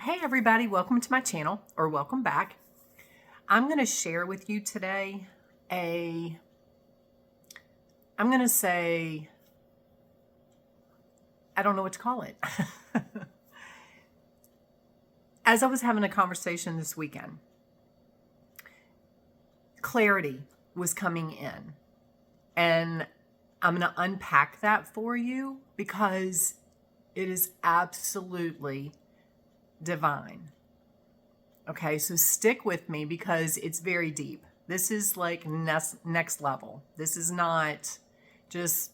Hey everybody, welcome to my channel, or welcome back. I'm going to share with you today I'm going to say, I don't know what to call it. As I was having a conversation this weekend, clarity was coming in, and I'm going to unpack that for you because it is absolutely divine. Okay, so stick with me because it's very deep. This is like next level. This is not just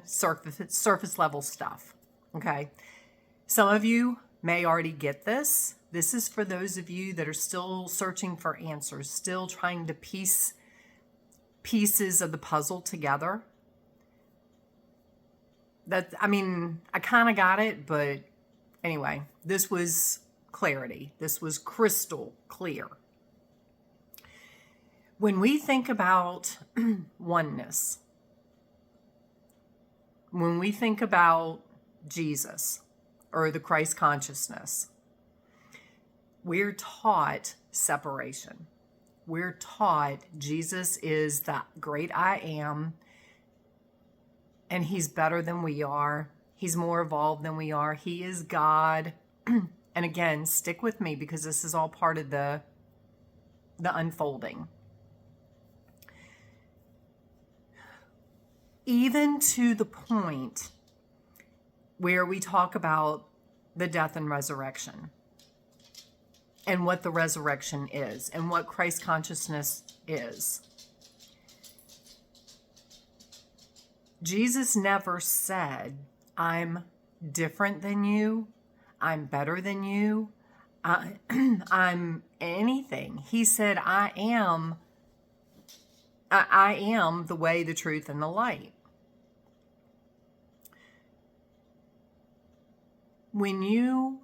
surface level stuff. Okay, some of you may already get this. This is for those of you that are still searching for answers, still trying to piece pieces of the puzzle together. I kind of got it, but anyway, this was clarity. This was crystal clear. When we think about oneness, when we think about Jesus or the Christ consciousness, we're taught separation. We're taught Jesus is the great I am, and he's better than we are. He's more evolved than we are. He is God. And again, stick with me because this is all part of the unfolding. Even to the point where we talk about the death and resurrection and what the resurrection is and what Christ consciousness is. Jesus never said, I'm different than you. I'm better than you. I'm anything. He said, I am the way, the truth, and the light. When you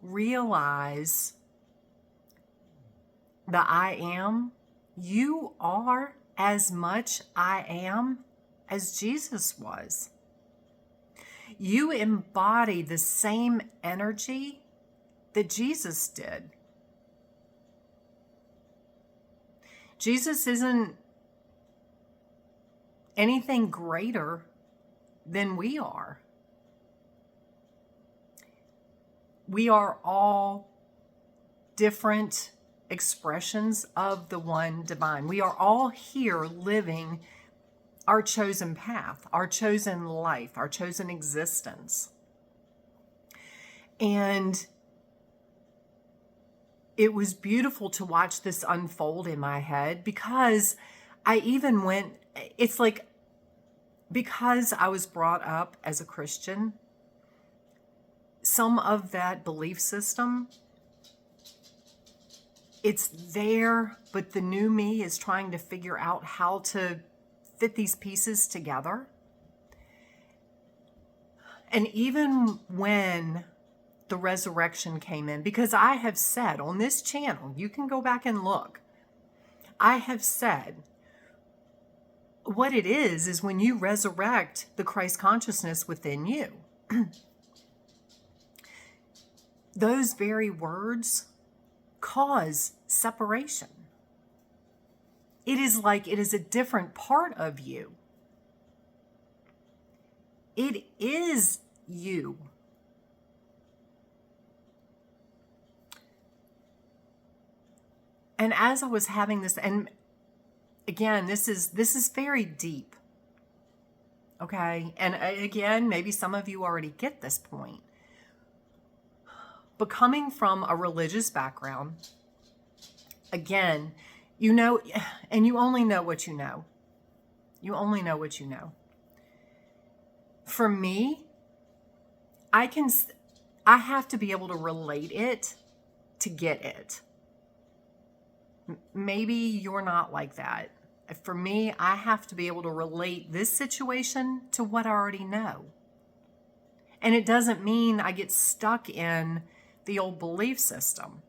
realize the I am, you are as much I am as Jesus was. You embody the same energy that Jesus did. Jesus isn't anything greater than we are. We are all different expressions of the one divine. We are all here living our chosen path, our chosen life, our chosen existence. And it was beautiful to watch this unfold in my head because it's like, because I was brought up as a Christian, some of that belief system, it's there, but the new me is trying to figure out how to fit these pieces together. And even when the resurrection came in, because I have said on this channel, you can go back and look, I have said what it is when you resurrect the Christ consciousness within you. Those very words cause separation. It is like it is a different part of you. It is you. And as I was having this, and again, this is very deep. Okay? And again, maybe some of you already get this point. But coming from a religious background, again, you know, and you only know what you know. You only know what you know. For me, I have to be able to relate it to get it. Maybe you're not like that. For me, I have to be able to relate this situation to what I already know. And it doesn't mean I get stuck in the old belief system.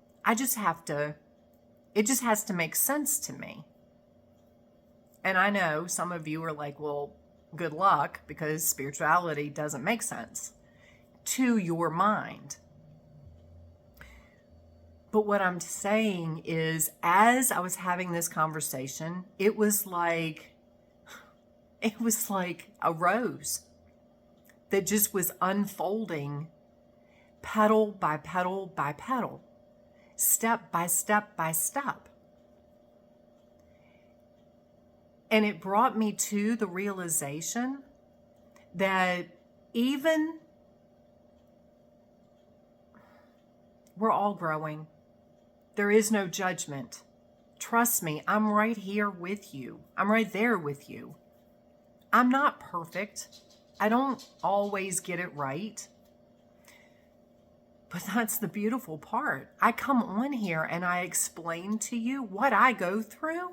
It just has to make sense to me. And I know some of you are like, well, good luck, because spirituality doesn't make sense to your mind. But what I'm saying is, as I was having this conversation, it was like a rose that just was unfolding petal by petal by petal, step by step by step. And it brought me to the realization that even we're all growing. There is no judgment. Trust me, I'm right here with you. I'm right there with you. I'm not perfect. I don't always get it right. But that's the beautiful part. I come on here and I explain to you what I go through.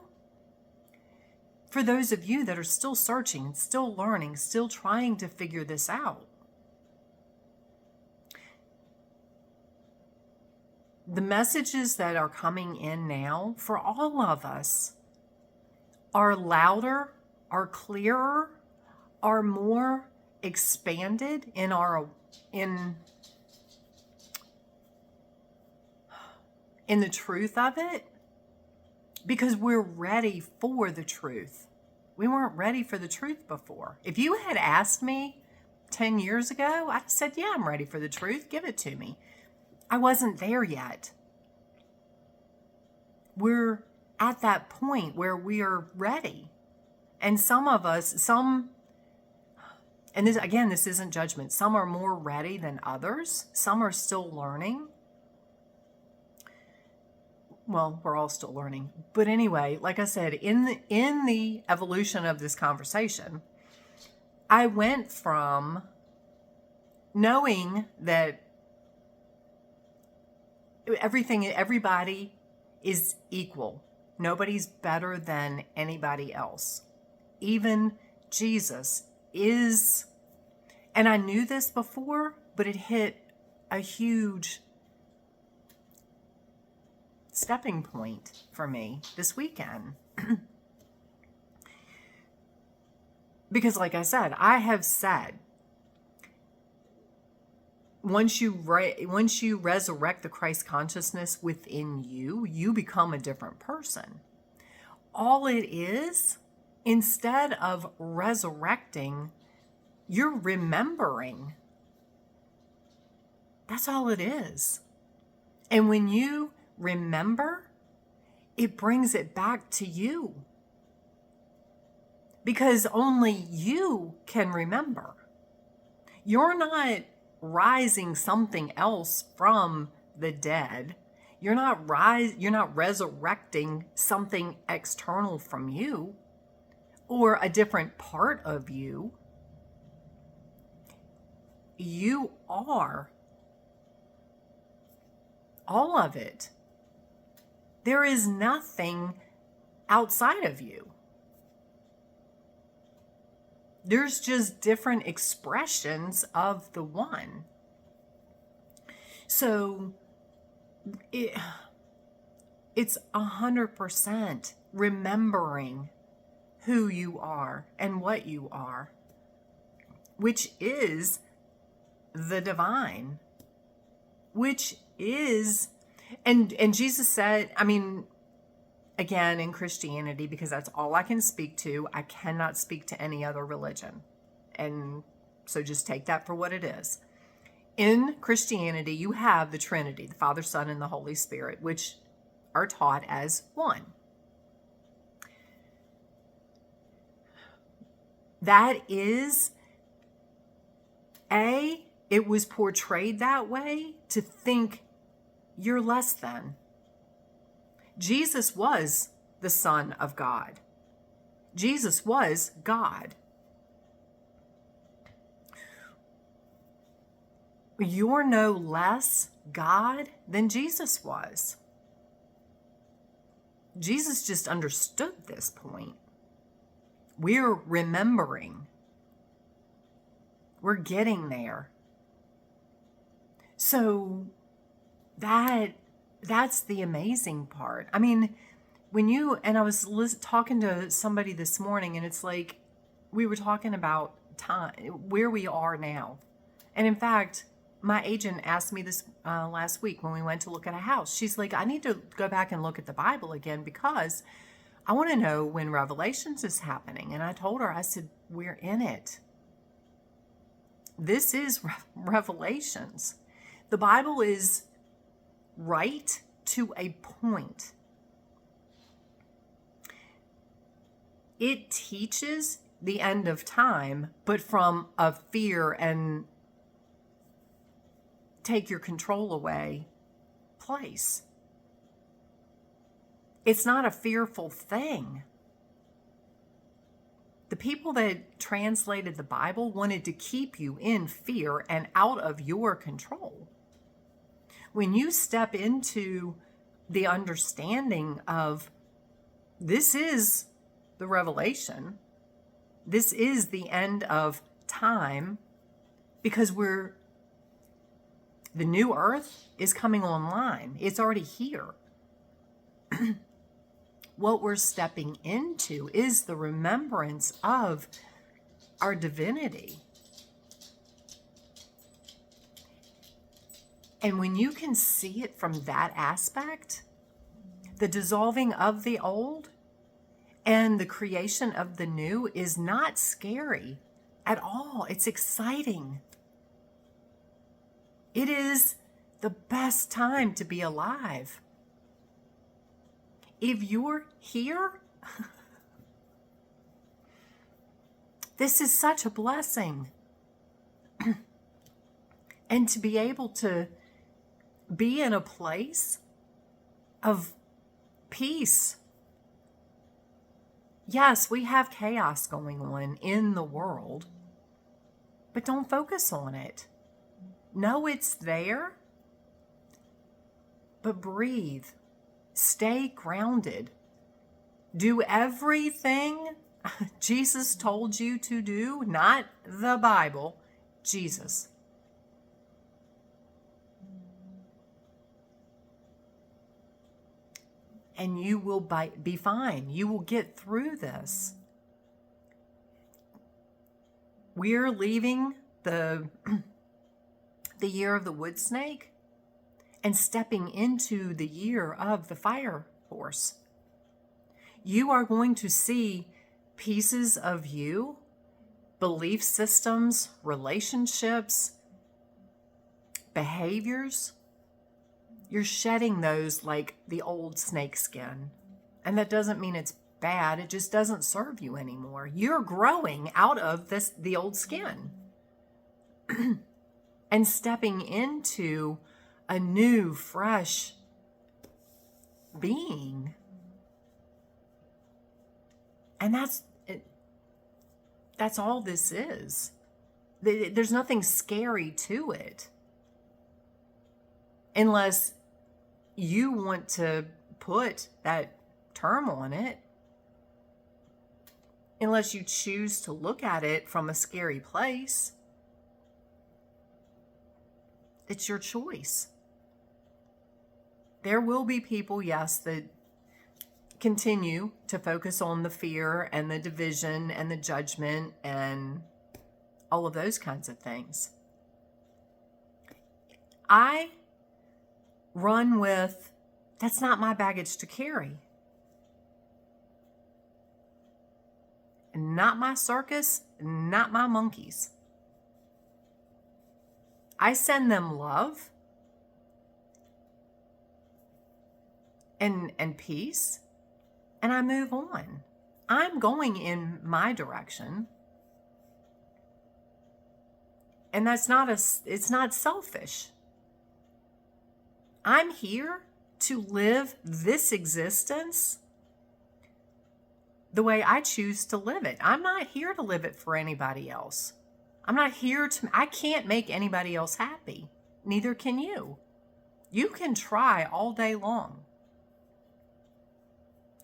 For those of you that are still searching, still learning, still trying to figure this out. The messages that are coming in now for all of us are louder, are clearer, are more expanded in the truth of it, because we're ready for the truth. We weren't ready for the truth before. If you had asked me 10 years ago, I'd have said, yeah, I'm ready for the truth. Give it to me. I wasn't there yet. We're at that point where we are ready. And some of us, and this, again, this isn't judgment. Some are more ready than others. Some are still learning. Well, we're all still learning. But anyway, like I said, in the evolution of this conversation, I went from knowing that everybody is equal. Nobody's better than anybody else. Even Jesus is, and I knew this before, but it hit a huge stepping point for me this weekend. Because like I said, I have said, once you resurrect the Christ consciousness within you, you become a different person. All it is, instead of resurrecting, you're remembering. That's all it is. And when you remember, it brings it back to you. Because only you can remember. You're not rising something else from the dead. You're not resurrecting something external from you or a different part of you. You are all of it. There is nothing outside of you. There's just different expressions of the one. So it's 100% remembering who you are and what you are, which is the divine, which is, and Jesus said, I mean, again, in Christianity, because that's all I can speak to. I cannot speak to any other religion. And so just take that for what it is. In Christianity, you have the Trinity, the Father, Son, and the Holy Spirit, which are taught as one. That is, it was portrayed that way to think you're less than. Jesus was the Son of God. Jesus was God. You're no less God than Jesus was. Jesus just understood this point. We're remembering. We're getting there. So that's the amazing part. I mean, I was talking to somebody this morning, and it's like we were talking about time, where we are now. And in fact, My agent asked me this last week when we went to look at a house. She's like, I need to go back and look at the Bible again because I want to know when Revelations is happening. And I told her, I said, we're in it. This is Revelations. The Bible is right to a point. It teaches the end of time, but from a fear and take your control away place. It's not a fearful thing. The people that translated the Bible wanted to keep you in fear and out of your control. When you step into the understanding of this is the revelation, this is the end of time, because the new earth is coming online. It's already here. What we're stepping into is the remembrance of our divinity. And when you can see it from that aspect, the dissolving of the old and the creation of the new is not scary at all. It's exciting. It is the best time to be alive. If you're here, this is such a blessing. And to be able to be in a place of peace. Yes, we have chaos going on in the world, but don't focus on it. Know it's there, but breathe. Stay grounded. Do everything Jesus told you to do, not the Bible, Jesus. And you will be fine. You will get through this. We're leaving the year of the wood snake and stepping into the year of the fire horse. You are going to see pieces of you, belief systems, relationships, behaviors. You're shedding those like the old snake skin. And that doesn't mean it's bad. It just doesn't serve you anymore. You're growing out of the old skin and stepping into a new, fresh being. And that's all this is. There's nothing scary to it. Unless you want to put that term on it. Unless you choose to look at it from a scary place. It's your choice. There will be people, yes, that continue to focus on the fear and the division and the judgment and all of those kinds of things. I run with, that's not my baggage to carry. Not my circus, not my monkeys. I send them love and peace, and I move on. I'm going in my direction. And that's it's not selfish. I'm here to live this existence the way I choose to live it. I'm not here to live it for anybody else. I can't make anybody else happy. Neither can you. You can try all day long.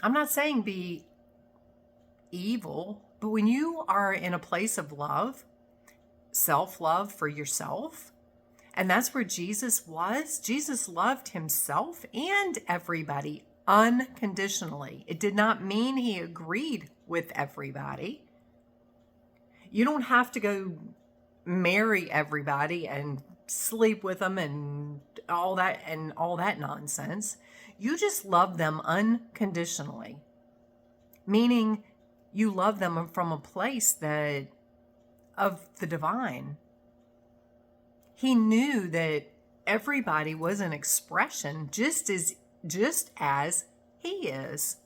I'm not saying be evil, but when you are in a place of love, self-love for yourself, and that's where Jesus was. Jesus loved himself and everybody unconditionally. It did not mean he agreed with everybody. You don't have to go marry everybody and sleep with them and all that nonsense. You just love them unconditionally, meaning you love them from a place that of the divine. He knew that everybody was an expression just as he is.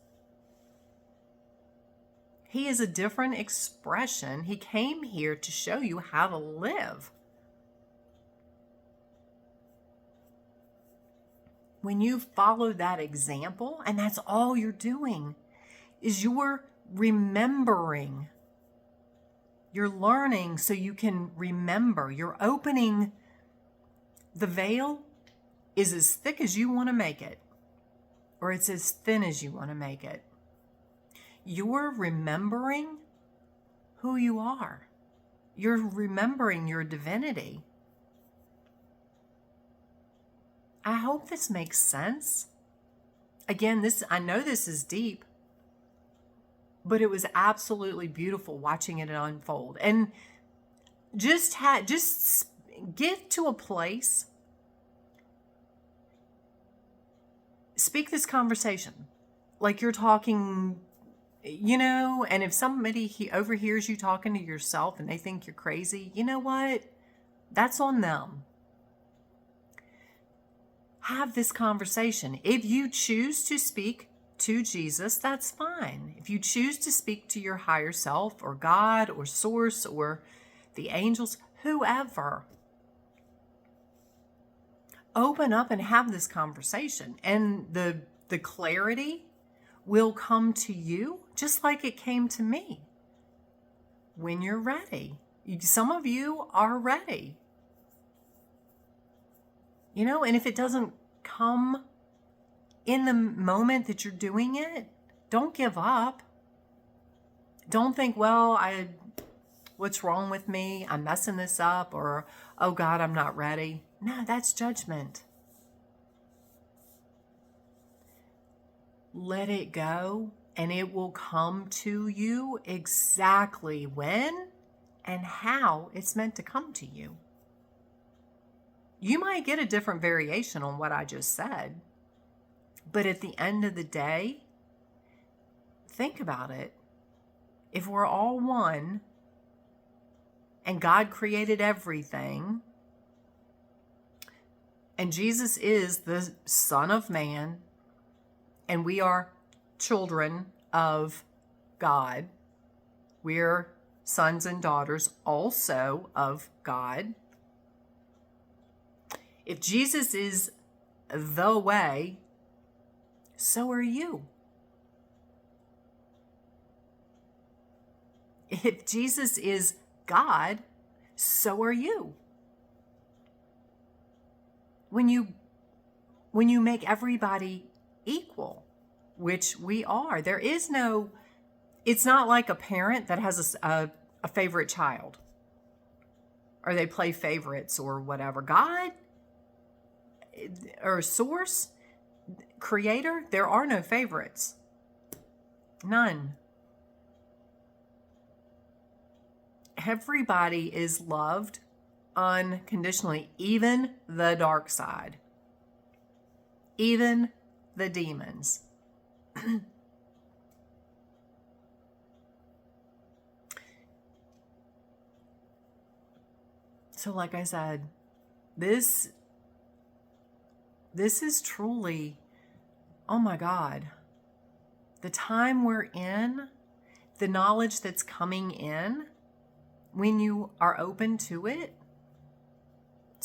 He is a different expression. He came here to show you how to live. When you follow that example, and that's all you're doing, is you're remembering. You're learning so you can remember. You're opening. The veil is as thick as you want to make it, or it's as thin as you want to make it. You're remembering who you are. You're remembering your divinity. I hope this makes sense. Again, I know this is deep, but it was absolutely beautiful watching it unfold. And just get to a place, speak this conversation like you're talking, and if somebody overhears you talking to yourself and they think you're crazy, you know what? That's on them. Have this conversation. If you choose to speak to Jesus, that's fine. If you choose to speak to your higher self or God or source or the angels, whoever, open up and have this conversation. And the clarity will come to you just like it came to me when you're ready. Some of you are ready. And if it doesn't come in the moment that you're doing it, don't give up. Don't think, well, what's wrong with me? I'm messing this up, or, oh God, I'm not ready. No, that's judgment. Let it go, and it will come to you exactly when and how it's meant to come to you. You might get a different variation on what I just said, but at the end of the day, think about it. If we're all one and God created everything, and Jesus is the Son of Man, and we are children of God, we're sons and daughters also of God. If Jesus is the way, so are you. If Jesus is God, so are you. When you make everybody equal, which we are, it's not like a parent that has a favorite child, or they play favorites or whatever. God, or source, creator, there are no favorites. None. Everybody is loved unconditionally, even the dark side, even the demons. So like I said, this is truly, oh my God, the time we're in, the knowledge that's coming in when you are open to it.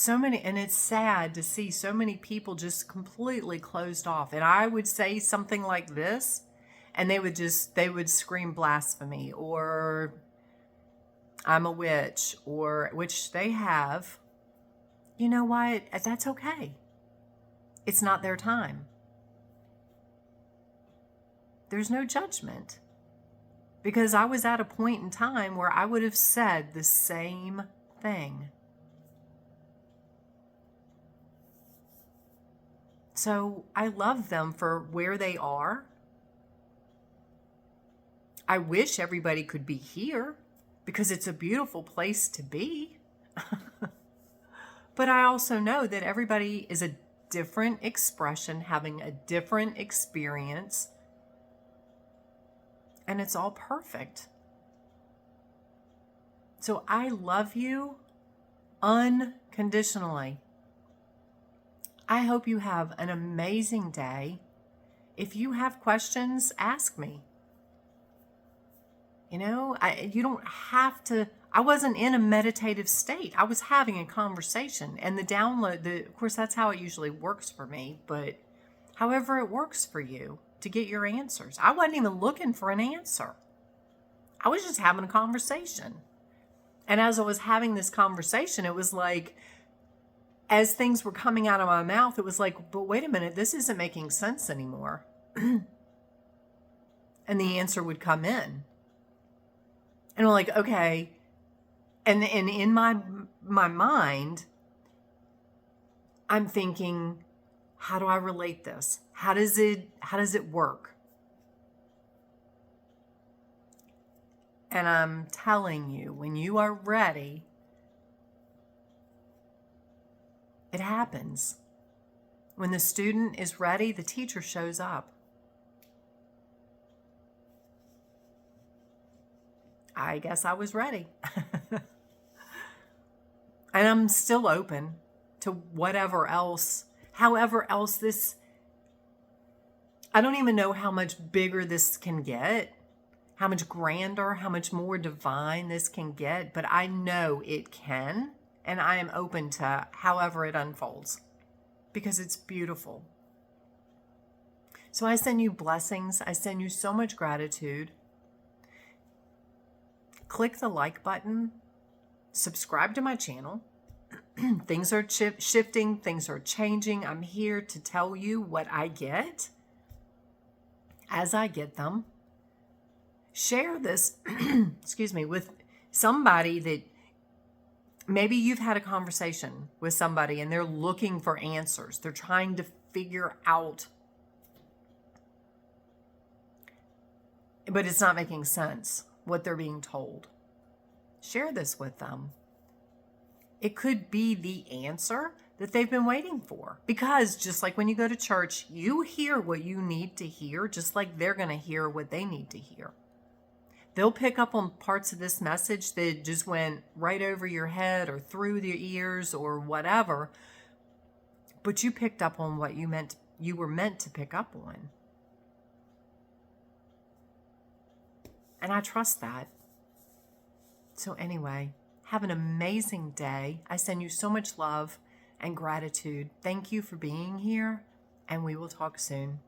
And it's sad to see so many people just completely closed off. And I would say something like this, and they would scream blasphemy, or I'm a witch, or which they have. You know what? That's okay. It's not their time. There's no judgment. Because I was at a point in time where I would have said the same thing. So I love them for where they are. I wish everybody could be here because it's a beautiful place to be. But I also know that everybody is a different expression, having a different experience, and it's all perfect. So I love you unconditionally. I hope you have an amazing day. If you have questions, ask me. You don't have to. I wasn't in a meditative state. I was having a conversation, and the download, of course, that's how it usually works for me, but however it works for you to get your answers. I wasn't even looking for an answer. I was just having a conversation. And as I was having this conversation, it was like, as things were coming out of my mouth, it was like, but wait a minute, this isn't making sense anymore. And the answer would come in. And I'm like, okay. And in my mind, I'm thinking, how do I relate this? How does it work? And I'm telling you, when you are ready, it happens. When the student is ready, the teacher shows up. I guess I was ready. And I'm still open to whatever else, however else this, I don't even know how much bigger this can get, how much grander, how much more divine this can get, but I know it can, and I am open to however it unfolds because it's beautiful. So I send you blessings. I send you so much gratitude. Click the like button. Subscribe to my channel. Things are shifting. Things are changing. I'm here to tell you what I get as I get them. Share this, excuse me, with somebody that maybe you've had a conversation with somebody and they're looking for answers. They're trying to figure out, but it's not making sense what they're being told. Share this with them. It could be the answer that they've been waiting for. Because just like when you go to church, you hear what you need to hear, just like they're going to hear what they need to hear. They'll pick up on parts of this message that just went right over your head or through their ears or whatever, but you picked up on what you were meant to pick up on. And I trust that. So anyway, have an amazing day. I send you so much love and gratitude. Thank you for being here, and we will talk soon.